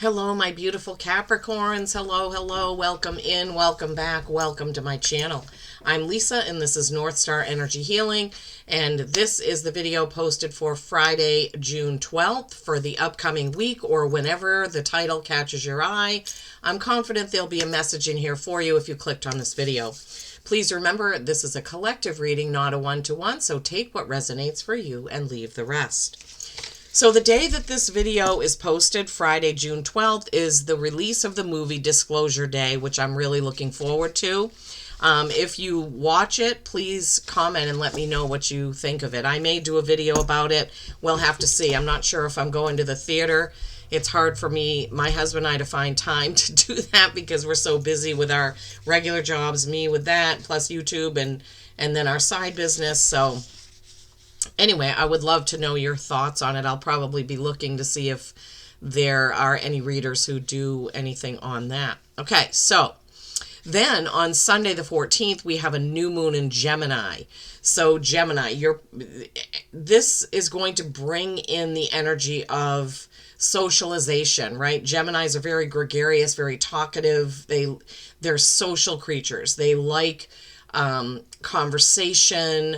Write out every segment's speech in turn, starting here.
Hello, my beautiful Capricorns. Hello, hello. Welcome in, welcome back, welcome to my channel. I'm Lisa, and this is North Star Energy Healing, and this is the video posted for Friday, June 12th for the upcoming week, or whenever the title catches your eye. I'm confident there'll be a message in here for you if you clicked on this video. Please remember, this is a collective reading, not a one-to-one, so take what resonates for you and leave the rest. So the day that this video is posted, Friday, June 12th, is the release of the movie Disclosure Day, which I'm really looking forward to. If you watch it, please comment and let me know what you think of it. I may do a video about it. We'll have to see. I'm not sure if I'm going to the theater. It's hard for me, my husband and I, to find time to do that because we're so busy with our regular jobs, me with that, plus YouTube and then our side business. So anyway, I would love to know your thoughts on it. I'll probably be looking to see if there are any readers who do anything on that. Okay, so then on Sunday the 14th, we have a new moon in Gemini. So Gemini, this is going to bring in the energy of socialization, right? Geminis are very gregarious, very talkative. They're social creatures. They like conversation.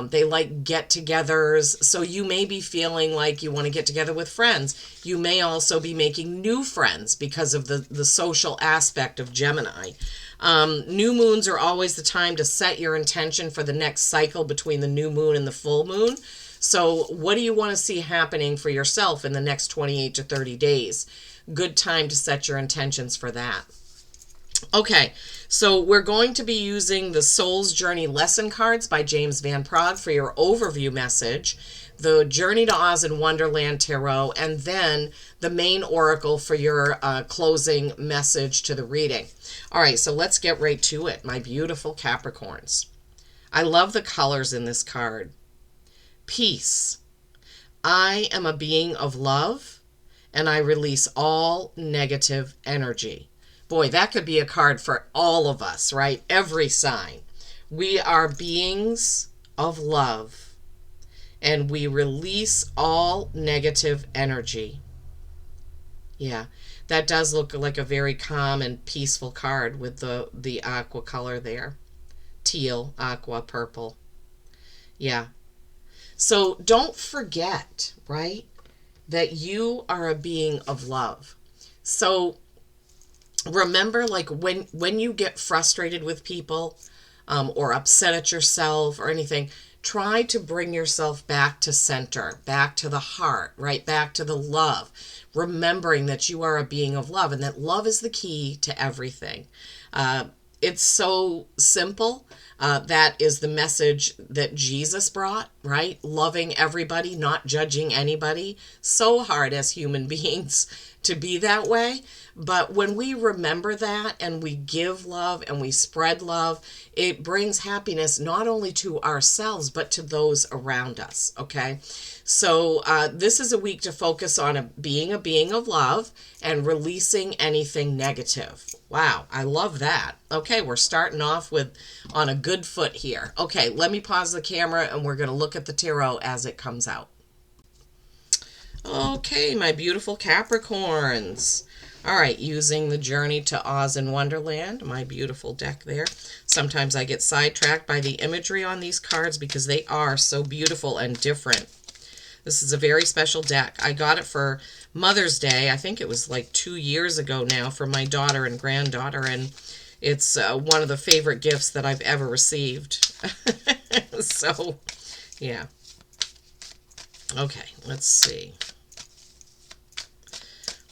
They like get-togethers. So you may be feeling like you want to get together with friends. You may also be making new friends because of the social aspect of Gemini. New moons are always the time to set your intention for the next cycle between the new moon and the full moon. So what do you want to see happening for yourself in the next 28 to 30 days? Good time to set your intentions for that. Okay, so we're going to be using the Soul's Journey Lesson Cards by James Van Praagh for your overview message, the Journey to Oz and Wonderland Tarot, and then the main oracle for your closing message to the reading. All right, so let's get right to it, my beautiful Capricorns. I love the colors in this card. Peace. I am a being of love, and I release all negative energy. Boy, that could be a card for all of us, right? Every sign. We are beings of love, and we release all negative energy. Yeah, that does look like a very calm and peaceful card with the aqua color there. Teal, aqua, purple. Yeah. So don't forget, right, that you are a being of love. So remember, like when you get frustrated with people or upset at yourself or anything, try to bring yourself back to center, back to the heart, right? Back to the love, remembering that you are a being of love and that love is the key to everything. It's so simple. That is the message that Jesus brought, right? Loving everybody, not judging anybody. So hard as human beings to be that way. But when we remember that and we give love and we spread love, it brings happiness not only to ourselves, but to those around us, okay? So this is a week to focus on being a being of love and releasing anything negative. Wow, I love that. Okay, we're starting off on a good foot here. Okay, let me pause the camera and we're going to look at the tarot as it comes out. Okay, my beautiful Capricorns. All right, using the Journey to Oz and Wonderland, my beautiful deck there. Sometimes I get sidetracked by the imagery on these cards because they are so beautiful and different. This is a very special deck. I got it for Mother's Day. I think it was like 2 years ago now for my daughter and granddaughter, and it's one of the favorite gifts that I've ever received. So, yeah. Okay, let's see.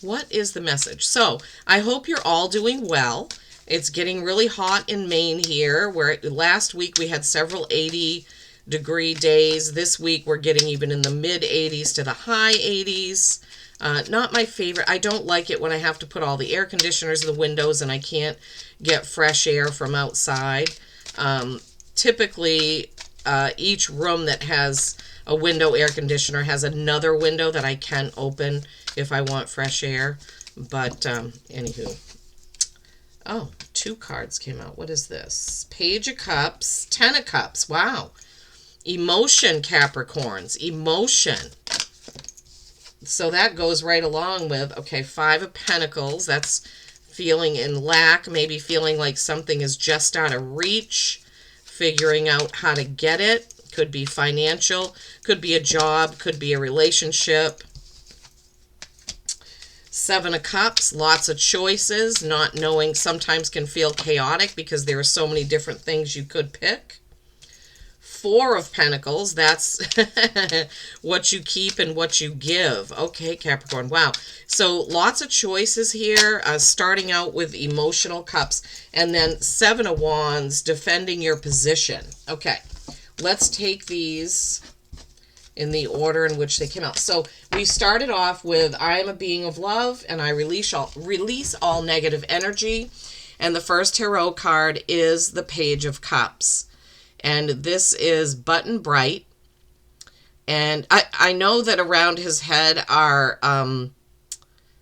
What is the message? So, I hope you're all doing well. It's getting really hot in Maine here, where last week we had several 80-degree days. This week we're getting even in the mid-80s to the high 80s. Not my favorite. I don't like it when I have to put all the air conditioners in the windows and I can't get fresh air from outside. Typically, each room that has a window air conditioner has another window that I can open if I want fresh air. But anywho. Oh, 2 cards came out. What is this? Page of Cups, 10 of Cups. Wow. Emotion, Capricorns. Emotion. So that goes right along with, okay, Five of Pentacles. That's feeling in lack, maybe feeling like something is just out of reach, figuring out how to get it. Could be financial, could be a job, could be a relationship. Seven of Cups, lots of choices, not knowing, sometimes can feel chaotic because there are so many different things you could pick. Four of Pentacles, that's what you keep and what you give. Okay, Capricorn, wow. So lots of choices here, starting out with emotional cups. And then Seven of Wands, defending your position. Okay, let's take these in the order in which they came out. So we started off with, I am a being of love and I release all negative energy. And the first tarot card is the Page of Cups. And this is Button Bright. And I know that around his head are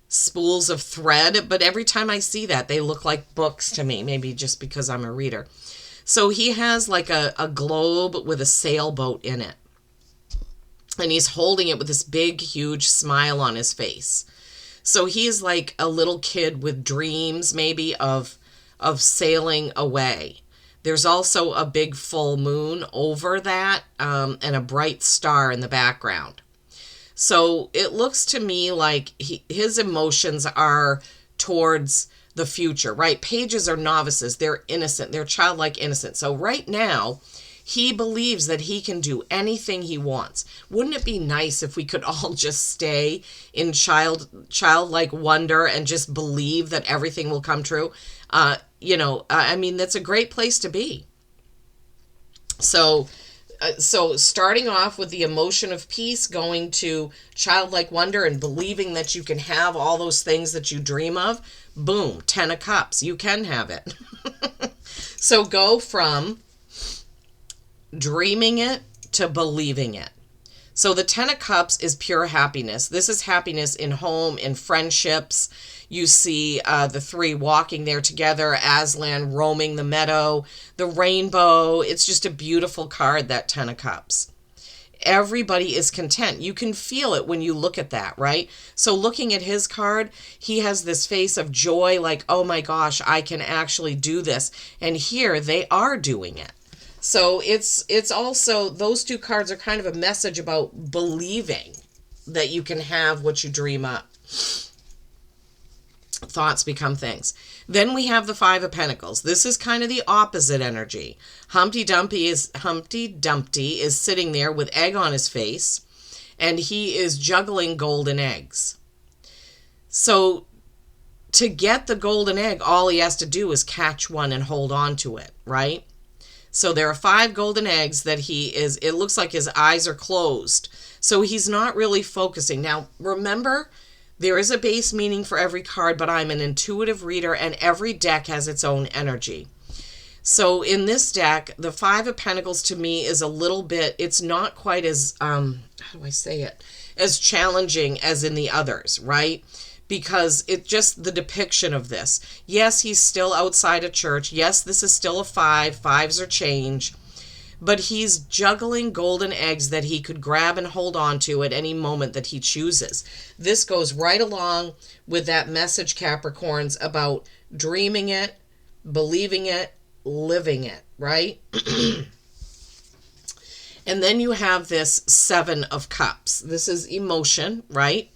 spools of thread, but every time I see that, they look like books to me, maybe just because I'm a reader. So he has like a globe with a sailboat in it. And he's holding it with this big, huge smile on his face. So he's like a little kid with dreams, maybe, of sailing away. There's also a big full moon over that, and a bright star in the background. So it looks to me like his emotions are towards the future, right? Pages are novices. They're innocent. They're childlike innocent. So right now, he believes that he can do anything he wants. Wouldn't it be nice if we could all just stay in childlike wonder and just believe that everything will come true? I mean, that's a great place to be. So starting off with the emotion of peace, going to childlike wonder and believing that you can have all those things that you dream of, boom, 10 of Cups. You can have it. So go from dreaming it to believing it. So the 10 of Cups is pure happiness. This is happiness in home, in friendships. You see the three walking there together, Aslan roaming the meadow, the rainbow. It's just a beautiful card, that 10 of Cups. Everybody is content. You can feel it when you look at that, right? So looking at his card, he has this face of joy, like, oh my gosh, I can actually do this. And here they are doing it. So it's also, those two cards are kind of a message about believing that you can have what you dream up. Thoughts become things. Then we have the Five of Pentacles. This is kind of the opposite energy. Humpty Dumpty is sitting there with egg on his face, and he is juggling golden eggs. So to get the golden egg, all he has to do is catch one and hold on to it, right? So there are 5 golden eggs that it looks like his eyes are closed. So he's not really focusing. Now, remember, there is a base meaning for every card, but I'm an intuitive reader and every deck has its own energy. So in this deck, the Five of Pentacles to me is a little bit, it's not quite as, how do I say it, as challenging as in the others, right? Because it just, the depiction of this. Yes, he's still outside of church. Yes, this is still a 5. 5s are change. But he's juggling golden eggs that he could grab and hold on to at any moment that he chooses. This goes right along with that message, Capricorns, about dreaming it, believing it, living it, right? And then you have this 7 of Cups. This is emotion, right?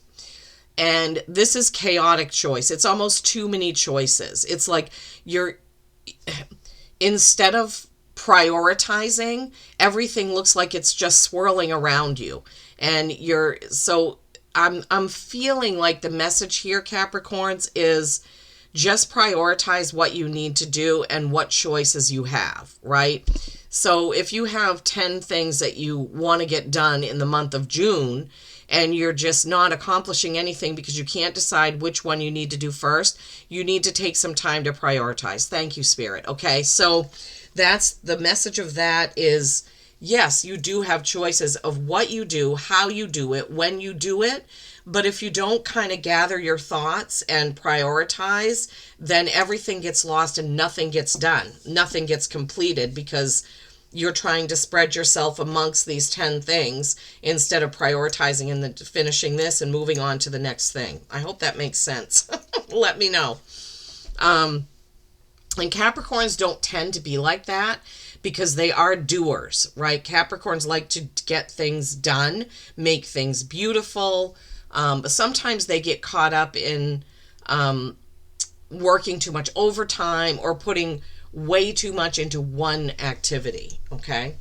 And this is chaotic choice. It's almost too many choices. It's like instead of prioritizing, everything looks like it's just swirling around you. And I'm feeling like the message here, Capricorns, is just prioritize what you need to do and what choices you have, right? So if you have 10 things that you want to get done in the month of June, and you're just not accomplishing anything because you can't decide which one you need to do first, you need to take some time to prioritize. Thank you, Spirit. Okay, so that's the message of that is, yes, you do have choices of what you do, how you do it, when you do it. But if you don't kind of gather your thoughts and prioritize, then everything gets lost and nothing gets done. Nothing gets completed because you're trying to spread yourself amongst these 10 things instead of prioritizing and then finishing this and moving on to the next thing. I hope that makes sense. Let me know. And Capricorns don't tend to be like that because they are doers, right? Capricorns like to get things done, make things beautiful. But sometimes they get caught up in working too much overtime or putting way too much into one activity, okay?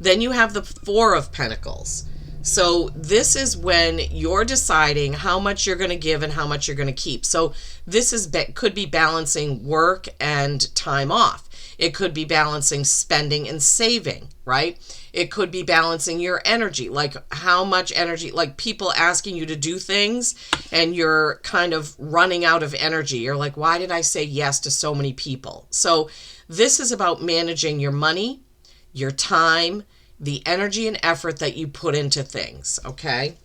Then you have the Four of Pentacles. So this is when you're deciding how much you're going to give and how much you're going to keep. So this is could be balancing work and time off. It could be balancing spending and saving, right? It could be balancing your energy, like how much energy, like people asking you to do things and you're kind of running out of energy. You're like, why did I say yes to so many people? So this is about managing your money, your time, the energy and effort that you put into things, okay?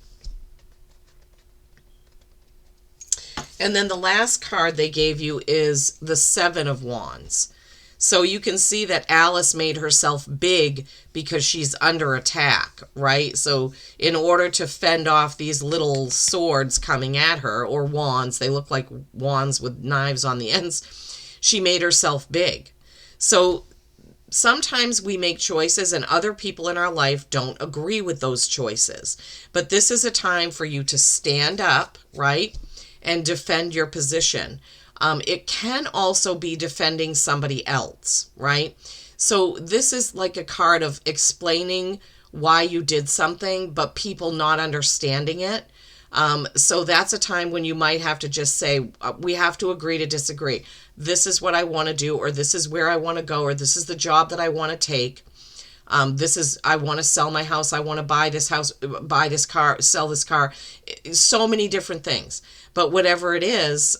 And then the last card they gave you is the Seven of Wands. So you can see that Alice made herself big because she's under attack, right? So in order to fend off these little swords coming at her, or wands, they look like wands with knives on the ends, she made herself big. So sometimes we make choices and other people in our life don't agree with those choices. But this is a time for you to stand up, right? And defend your position. It can also be defending somebody else, right? So this is like a card of explaining why you did something, but people not understanding it. So that's a time when you might have to just say, we have to agree to disagree. This is what I want to do, or this is where I want to go, or this is the job that I want to take. I want to sell my house. I want to buy this house, buy this car, sell this car. So many different things. But whatever it is,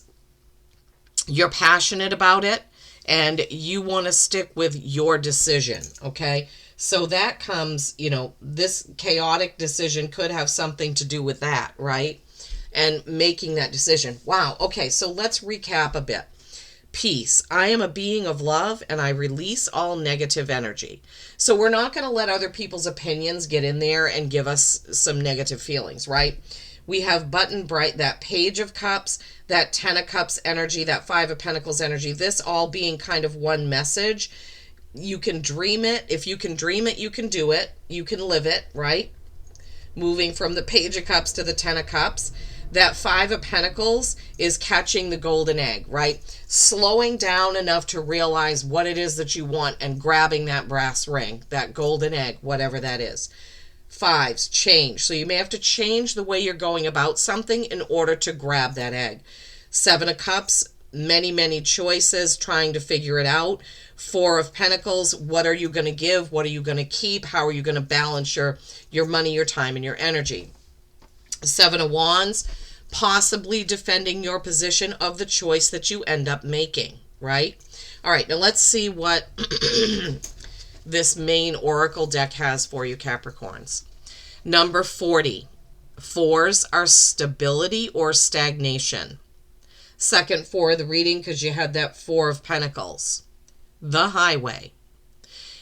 you're passionate about it and you want to stick with your decision, okay? So that comes, this chaotic decision could have something to do with that, right? And making that decision. Wow, okay, so let's recap a bit. Peace. I am a being of love and I release all negative energy. So we're not going to let other people's opinions get in there and give us some negative feelings, right? We have button bright, that Page of Cups, that 10 of Cups energy, that 5 of Pentacles energy, this all being kind of one message. You can dream it. If you can dream it, you can do it. You can live it, right? Moving from the Page of Cups to the 10 of Cups. That 5 of Pentacles is catching the golden egg, right? Slowing down enough to realize what it is that you want and grabbing that brass ring, that golden egg, whatever that is. 5s, change. So you may have to change the way you're going about something in order to grab that egg. 7 of Cups, many, many choices, trying to figure it out. 4 of Pentacles, what are you going to give? What are you going to keep? How are you going to balance your money, your time, and your energy? 7 of Wands, possibly defending your position of the choice that you end up making, right? All right, now let's see what this main oracle deck has for you, Capricorns. Number 40. 4s are stability or stagnation. Second 4 of the reading, because you had that 4 of Pentacles. The highway.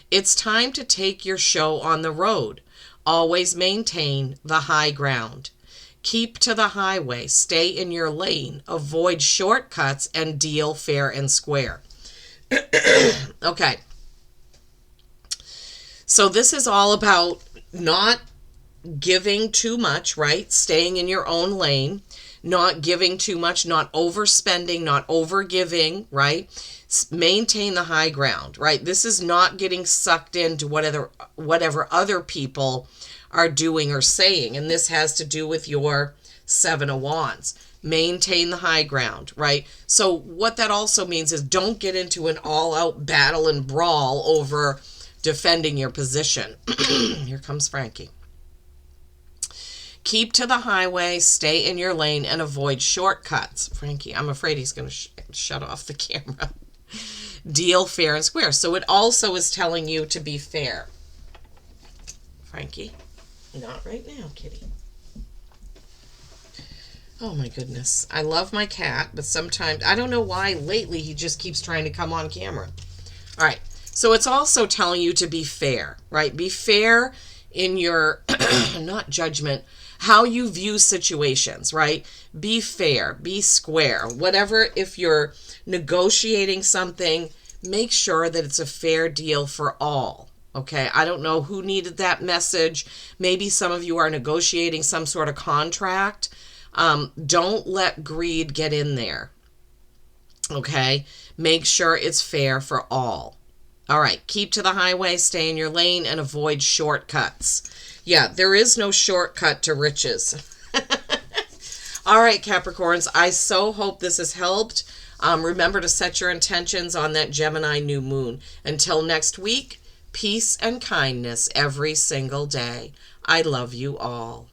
It's time to take your show on the road. Always maintain the high ground. Keep to the highway. Stay in your lane. Avoid shortcuts and deal fair and square. Okay. So this is all about not giving too much, right? Staying in your own lane, not giving too much, not overspending, not overgiving, right? Maintain the high ground, right? This is not getting sucked into whatever other people are doing or saying. And this has to do with your 7 of Wands. Maintain the high ground, right? So what that also means is don't get into an all-out battle and brawl over defending your position. Here comes Frankie. Keep to the highway, stay in your lane, and avoid shortcuts. Frankie, I'm afraid he's going to shut off the camera. Deal fair and square. So it also is telling you to be fair. Frankie, not right now, kitty. Oh my goodness. I love my cat, but sometimes, I don't know why lately he just keeps trying to come on camera. All right. So it's also telling you to be fair, right? Be fair in your, not judgment, how you view situations, right? Be fair, be square. Whatever, if you're negotiating something, make sure that it's a fair deal for all. Okay, I don't know who needed that message. Maybe some of you are negotiating some sort of contract. Don't let greed get in there. Okay, make sure it's fair for all. All right, keep to the highway, stay in your lane, and avoid shortcuts. Yeah, there is no shortcut to riches. All right, Capricorns, I so hope this has helped. Remember to set your intentions on that Gemini new moon. Until next week, peace and kindness every single day. I love you all.